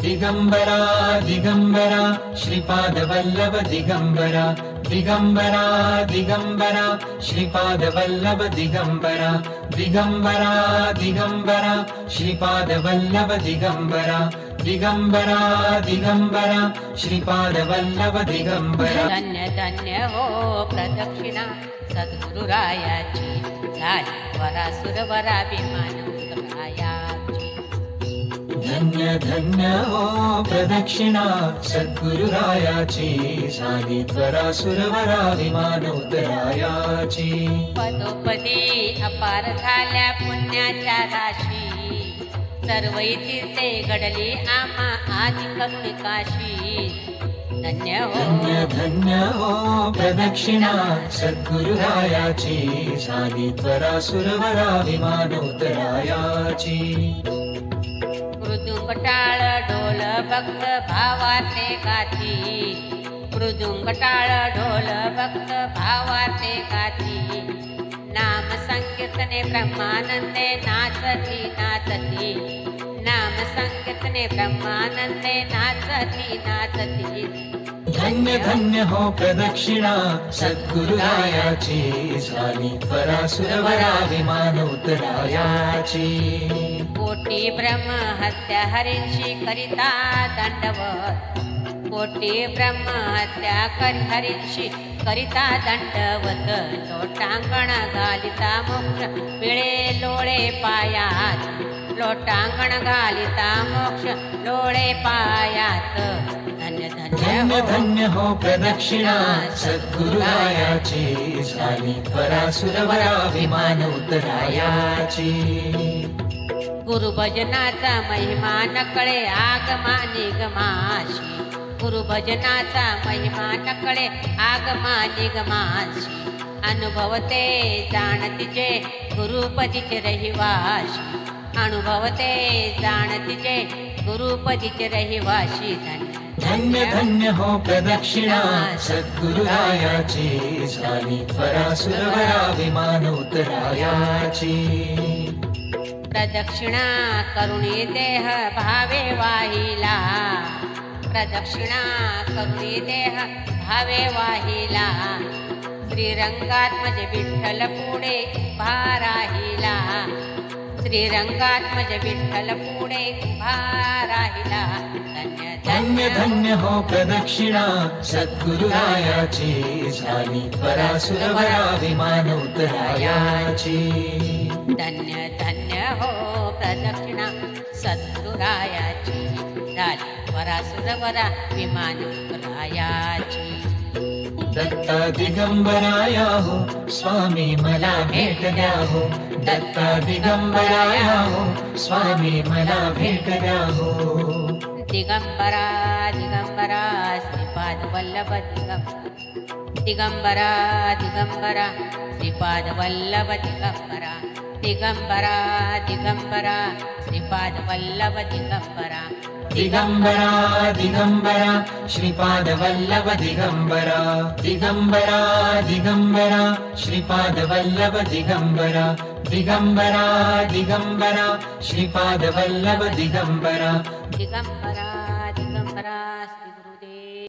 दिगंबरा दिगंबरा श्रीपाद वल्लभ दिगंबरा दिगंबरा दिगंबरा श्रीपाद वल्लभ दिगंबरा दिगंबरा दिगंबरा श्रीपाद वल्लभ दिगंबरा दिगंबरा दिगंबरा श्रीपाद वल्लभ दिगंबरा। धन्य धन्य हो प्रदक्षिणा सद्गुरुरायाची झाली वरासुरवरा विमान उतरायाची। धन्य धन्य हो प्रदक्षिणा सद्गुरुरायाची झाली वरासुरवरा विमान उतरायाची। पदोपदी अपार झाल्या पुण्याच्या राशी सर्व तीर्थे घडली आम्हा आदि करुणिकाशी। धन्य हो धन्य धन्य हो प्रदक्षिणा सद्गुरुरायाची झाली वरासुरवरा विमान उतरायाची। मृदुंग टाळ ढोल भक्त भावार्थे गाती मृदुंग टाळ ढोल भक्त भावार्थे गाती। नाम संकीर्तने ब्रह्मानंदे नाचती नाचती नाम संकीर्तने ब्रह्मानंदे नाचती नाचती। धन्य धन्य हो प्रदक्षिणा सद्गुरुरायाची झाली वरासुरवरा विमान उतरायाची। कोटी ब्रह्म हत्या हरींची करिता दंडवत कोटी ब्रह्म हत्या हरींची करिता दंडवत। लोटांगण घालिता मोक्ष मिळे लोळे पायात लोटांगण घालिता मोक्ष लोळे पायात। धन्य धन्य धन्य धन्य हो प्रदक्षिणा सद्गुरुरायाची झाली वरासुरवरा विमान उतरायाची। गुरुभजनाचा महिमा नकळे आगमा निगमाशी गुरुभजनाचा महिमा नकळे आगमा निगमाशी। अनुभवते जाणतीचे गुरुपदीचे रहिवाशी अनुभवते जाणतीचे गुरुपदीचे रहिवाशी। धन्य धन्य हो प्रदक्षिणा सद्गुरुरायाची झाली वरासुरवरा विमान उतरायाची। प्रदक्षिणा करुणी देह भावे वाहिला प्रदक्षिणा करुणी देह भावे वाहिला। श्रीरंगात म्हणजे विठ्ठल पुढे उभा राहिला श्रीरंगात म्हणजे विठ्ठल पुढे उभा राहिला। धन्य धन्य हो प्रदक्षिणा सद्गुरुरायाची झाली वरासुरवरा विमान उतरायाची। धन्य धन्य हो प्रदक्षिणा सद्गुरुरायाची झाली वरासुरवरा विमान उतरायाची। दत्ता दिगंबराया हो स्वामी मला भेट द्या हो दत्ता दिगंबराया हो स्वामी मला भेट द्या हो। दिगंबरा दिगंबरा श्रीपाद वल्लभ दिगंबरा दिगंबरा श्रीपाद वल्लभ दिगंबरा दिगंबरा दिगंबरा श्रीपाद वल्लभ दिगंबरा दिगंबरा दिगंबरा श्रीपाद वल्लभ दिगंबरा दिगंबरा दिगंबरा श्रीपाद वल्लभ दिगंबरा दिगंबरा दिगंबरा श्रीपाद वल्लभ दिगंबरा दिगंबरा दिगंबरा